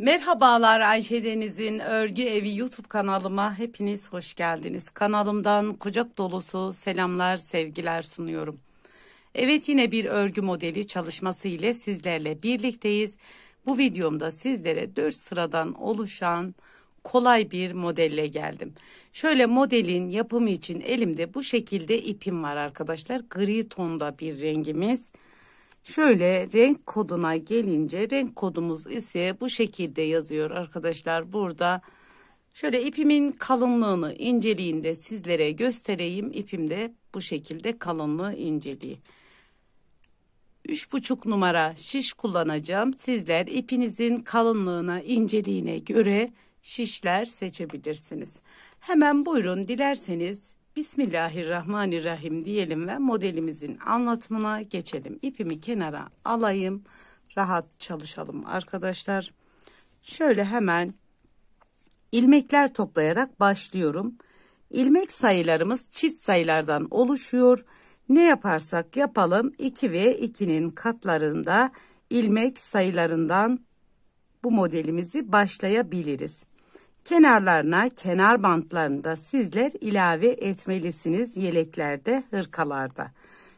Merhabalar, Ayşe Deniz'in Örgü Evi YouTube kanalıma hepiniz hoş geldiniz. Kanalımdan kucak dolusu selamlar, sevgiler sunuyorum. Evet, yine bir örgü modeli çalışması ile sizlerle birlikteyiz. Bu videomda sizlere 4 sıradan oluşan kolay bir modelle geldim. Şöyle modelin yapımı için elimde bu şekilde ipim var arkadaşlar. Gri tonda bir rengimiz. Şöyle renk koduna gelince renk kodumuz ise bu şekilde yazıyor arkadaşlar. Burada şöyle ipimin kalınlığını, inceliğini de sizlere göstereyim. İpimde bu şekilde kalınlığı, inceliği. 3,5 numara şiş kullanacağım. Sizler ipinizin kalınlığına, inceliğine göre şişler seçebilirsiniz. Hemen buyurun, dilerseniz Bismillahirrahmanirrahim diyelim ve modelimizin anlatımına geçelim. İpimi kenara alayım. Rahat çalışalım arkadaşlar. Şöyle hemen ilmekler toplayarak başlıyorum. İlmek sayılarımız çift sayılardan oluşuyor. Ne yaparsak yapalım 2 ve 2'nin katlarında ilmek sayılarından bu modelimizi başlayabiliriz. Kenarlarına, kenar bantlarında sizler ilave etmelisiniz, yeleklerde, hırkalarda.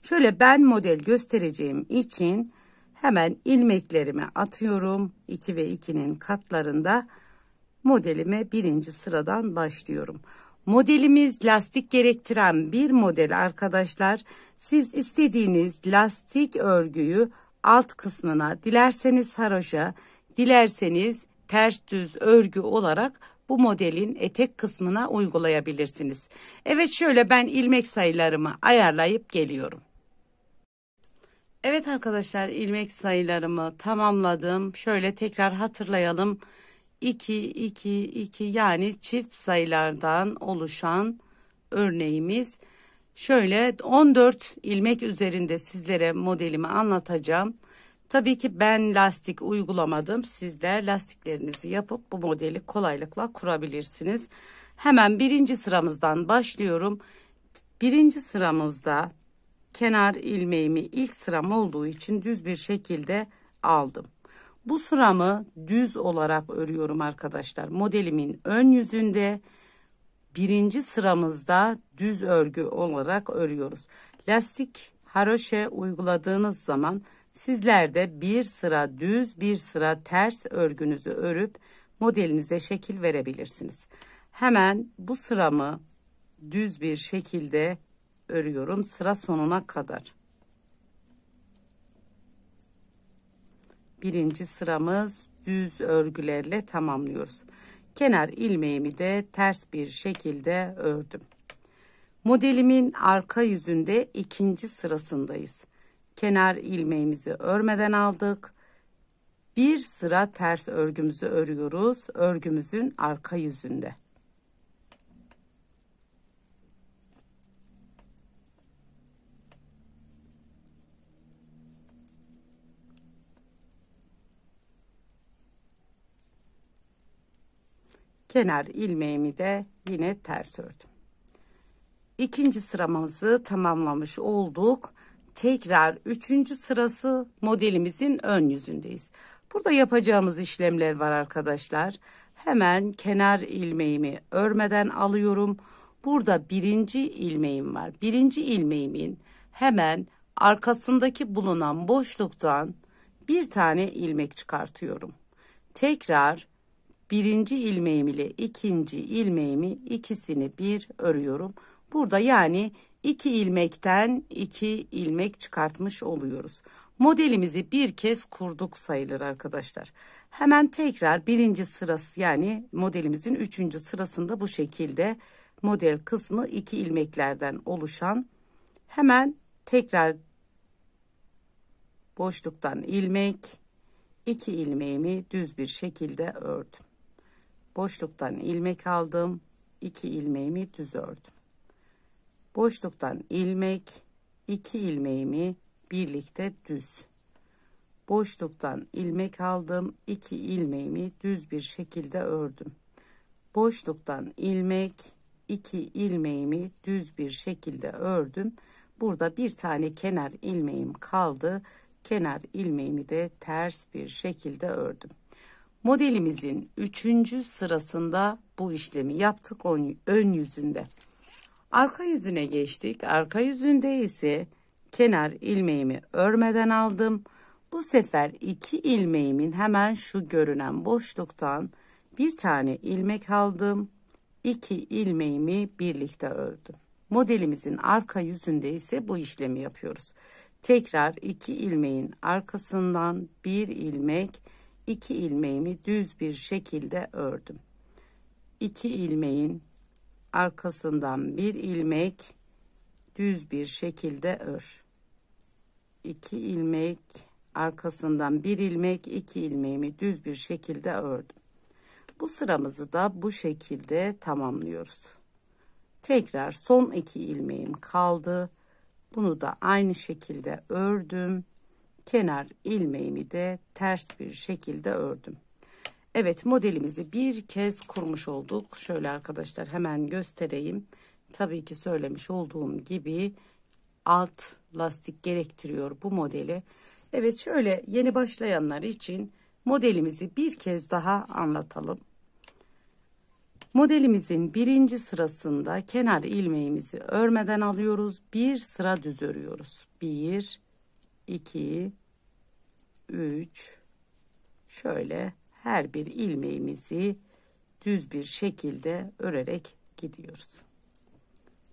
Şöyle ben model göstereceğim için hemen ilmeklerimi atıyorum. 2 ve 2'nin katlarında modelime birinci sıradan başlıyorum. Modelimiz lastik gerektiren bir model arkadaşlar. Siz istediğiniz lastik örgüyü alt kısmına, dilerseniz haroşa, dilerseniz ters düz örgü olarak bu modelin etek kısmına uygulayabilirsiniz. Evet, şöyle ben ilmek sayılarımı ayarlayıp geliyorum. Evet arkadaşlar, ilmek sayılarımı tamamladım. Şöyle tekrar hatırlayalım. 2, 2, 2 yani çift sayılardan oluşan örneğimiz. Şöyle 14 ilmek üzerinde sizlere modelimi anlatacağım. Tabii ki ben lastik uygulamadım. Sizler lastiklerinizi yapıp bu modeli kolaylıkla kurabilirsiniz. Hemen birinci sıramızdan başlıyorum. Birinci sıramızda kenar ilmeğimi ilk sıram olduğu için düz bir şekilde aldım. Bu sıramı düz olarak örüyorum arkadaşlar. Modelimin ön yüzünde birinci sıramızda düz örgü olarak örüyoruz. Lastik haroşe uyguladığınız zaman sizler de bir sıra düz, bir sıra ters örgünüzü örüp modelinize şekil verebilirsiniz. Hemen bu sıramı düz bir şekilde örüyorum sıra sonuna kadar. Birinci sıramız düz örgülerle tamamlıyoruz. Kenar ilmeğimi de ters bir şekilde ördüm. Modelimin arka yüzünde ikinci sırasındayız. Kenar ilmeğimizi örmeden aldık. Bir sıra ters örgümüzü örüyoruz. Örgümüzün arka yüzünde. Kenar ilmeğimi de yine ters ördüm. İkinci sıramızı tamamlamış olduk. Tekrar üçüncü sırası modelimizin ön yüzündeyiz. Burada yapacağımız işlemler var arkadaşlar. Hemen kenar ilmeğimi örmeden alıyorum. Burada birinci ilmeğim var. Birinci ilmeğimin hemen arkasındaki bulunan boşluktan bir tane ilmek çıkartıyorum. Tekrar birinci ilmeğim ile ikinci ilmeğimi ikisini bir örüyorum. Burada yani 2 ilmekten 2 ilmek çıkartmış oluyoruz. Modelimizi bir kez kurduk sayılır arkadaşlar. Hemen tekrar birinci sırası yani modelimizin 3. sırasında bu şekilde model kısmı 2 ilmeklerden oluşan, hemen tekrar boşluktan ilmek, 2 ilmeğimi düz bir şekilde ördüm. Boşluktan ilmek aldım, 2 ilmeğimi düz ördüm. Boşluktan ilmek, 2 ilmeğimi birlikte düz. Boşluktan ilmek aldım, 2 ilmeğimi düz bir şekilde ördüm. Boşluktan ilmek, 2 ilmeğimi düz bir şekilde ördüm. Burada bir tane kenar ilmeğim kaldı. Kenar ilmeğimi de ters bir şekilde ördüm. Modelimizin 3. sırasında bu işlemi yaptık ön yüzünde. Arka yüzüne geçtik. Arka yüzünde ise kenar ilmeğimi örmeden aldım. Bu sefer 2 ilmeğimin hemen şu görünen boşluktan bir tane ilmek aldım. 2 ilmeğimi birlikte ördüm. Modelimizin arka yüzünde ise bu işlemi yapıyoruz. Tekrar 2 ilmeğin arkasından bir ilmek, 2 ilmeğimi düz bir şekilde ördüm. 2 ilmeğin arkasından bir ilmek, düz bir şekilde ör. 2 ilmek arkasından bir ilmek, 2 ilmeğimi düz bir şekilde ördüm. Bu sıramızı da bu şekilde tamamlıyoruz. Tekrar son 2 ilmeğim kaldı. Bunu da aynı şekilde ördüm. Kenar ilmeğimi de ters bir şekilde ördüm. Evet, modelimizi bir kez kurmuş olduk. Şöyle arkadaşlar hemen göstereyim. Tabii ki söylemiş olduğum gibi alt lastik gerektiriyor bu modeli. Evet, şöyle yeni başlayanlar için modelimizi bir kez daha anlatalım. Modelimizin 1. sırasında kenar ilmeğimizi örmeden alıyoruz. Bir sıra düz örüyoruz. 1, 2, 3, şöyle her bir ilmeğimizi düz bir şekilde örerek gidiyoruz.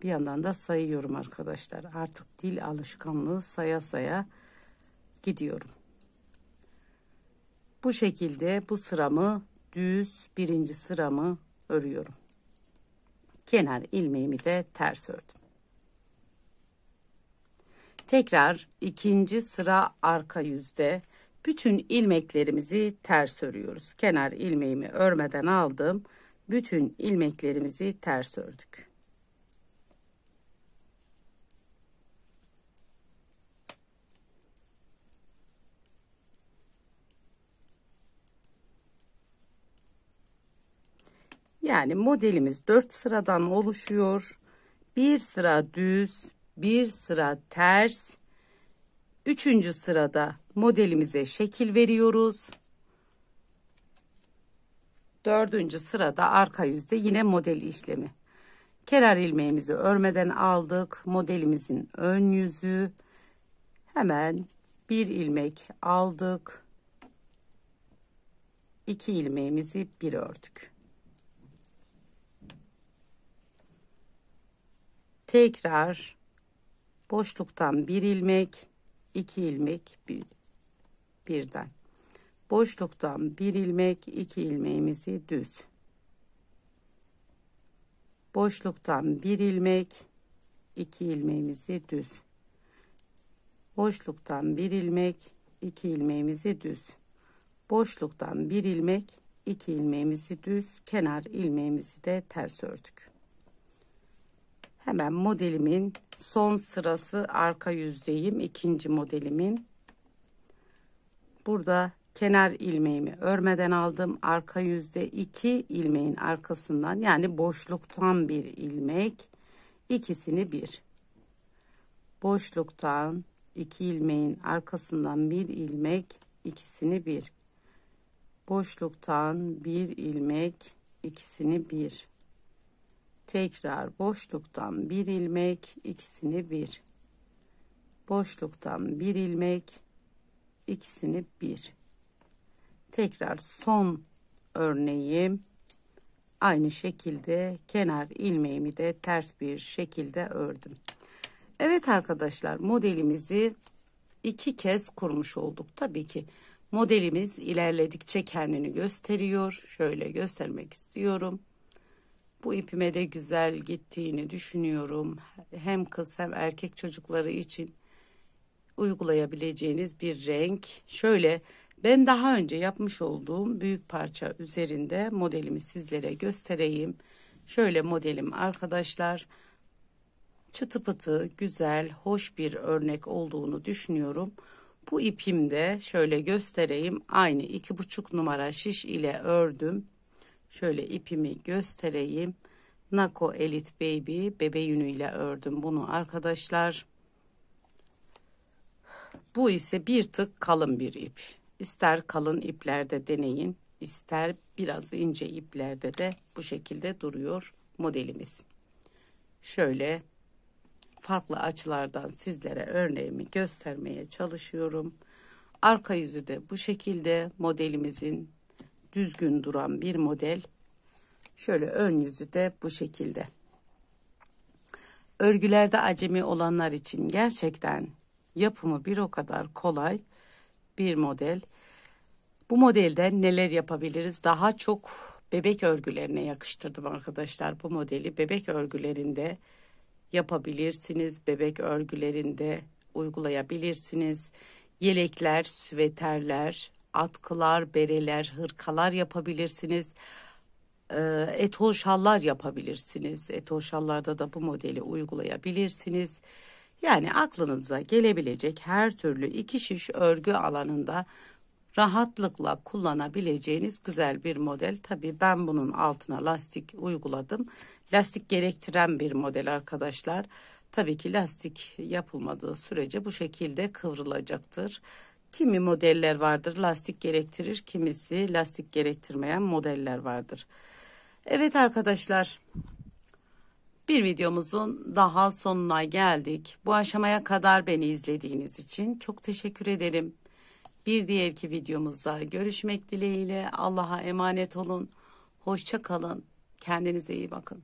Bir yandan da sayıyorum arkadaşlar. Artık dil alışkanlığı, saya saya gidiyorum. Bu şekilde bu sıramı düz 1. sıramı örüyorum. Kenar ilmeğimi de ters ördüm. Tekrar 2. sıra arka yüzde bütün ilmeklerimizi ters örüyoruz. Kenar ilmeğimi örmeden aldım. Bütün ilmeklerimizi ters ördük. Yani modelimiz 4 sıradan oluşuyor. Bir sıra düz, bir sıra ters. 3. sırada modelimize şekil veriyoruz. 4. sırada arka yüzde yine model işlemi. Kenar ilmeğimizi örmeden aldık. Modelimizin ön yüzü. Hemen bir ilmek aldık. 2 ilmeğimizi bir ördük. Tekrar boşluktan bir ilmek, 2 ilmek birden. Boşluktan bir ilmek, 2 ilmeğimizi düz. Boşluktan bir ilmek, 2 ilmeğimizi düz. Boşluktan bir ilmek, 2 ilmeğimizi düz. Boşluktan bir ilmek, 2 ilmeğimizi düz. Kenar ilmeğimizi de ters ördük. Hemen modelimin son sırası arka yüzdeyim. 2. modelimin. Burada kenar ilmeğimi örmeden aldım. Arka yüzde 2 ilmeğin arkasından, yani boşluktan bir ilmek, ikisini bir. Boşluktan 2 ilmeğin arkasından bir ilmek, ikisini bir. Boşluktan bir ilmek, ikisini bir. Tekrar boşluktan bir ilmek, ikisini bir. Boşluktan bir ilmek, ikisini bir. Tekrar son örneğim. Aynı şekilde kenar ilmeğimi de ters bir şekilde ördüm. Evet arkadaşlar, modelimizi 2 kez kurmuş olduk. Tabii ki modelimiz ilerledikçe kendini gösteriyor. Şöyle göstermek istiyorum. Bu ipime de güzel gittiğini düşünüyorum. Hem kız hem erkek çocukları için uygulayabileceğiniz bir renk. Şöyle ben daha önce yapmış olduğum büyük parça üzerinde modelimi sizlere göstereyim. Şöyle modelim arkadaşlar. Çıtı pıtı güzel, hoş bir örnek olduğunu düşünüyorum. Bu ipimde şöyle göstereyim. Aynı 2,5 numara şiş ile ördüm. Şöyle ipimi göstereyim. Nako Elite Baby bebe yünüyle ördüm bunu arkadaşlar. Bu ise bir tık kalın bir ip. İster kalın iplerde deneyin, ister biraz ince iplerde de bu şekilde duruyor modelimiz. Şöyle farklı açılardan sizlere örneğimi göstermeye çalışıyorum. Arka yüzü de bu şekilde modelimizin düzgün duran bir model. Şöyle ön yüzü de bu şekilde. Örgülerde acemi olanlar için gerçekten yapımı bir o kadar kolay bir model. Bu modelden neler yapabiliriz? Daha çok bebek örgülerine yakıştırdım arkadaşlar. Bu modeli bebek örgülerinde yapabilirsiniz. Bebek örgülerinde uygulayabilirsiniz. Yelekler, süveterler, atkılar, bereler, hırkalar yapabilirsiniz. Etol şallar yapabilirsiniz. Etol şallarda da bu modeli uygulayabilirsiniz. Yani aklınıza gelebilecek her türlü iki şiş örgü alanında rahatlıkla kullanabileceğiniz güzel bir model. Tabii ben bunun altına lastik uyguladım. Lastik gerektiren bir model arkadaşlar. Tabii ki lastik yapılmadığı sürece bu şekilde kıvrılacaktır. Kimi modeller vardır lastik gerektirir, kimisi lastik gerektirmeyen modeller vardır. Evet arkadaşlar, bir videomuzun daha sonuna geldik. Bu aşamaya kadar beni izlediğiniz için çok teşekkür ederim. Bir diğerki videomuzda görüşmek dileğiyle. Allah'a emanet olun. Hoşça kalın. Kendinize iyi bakın.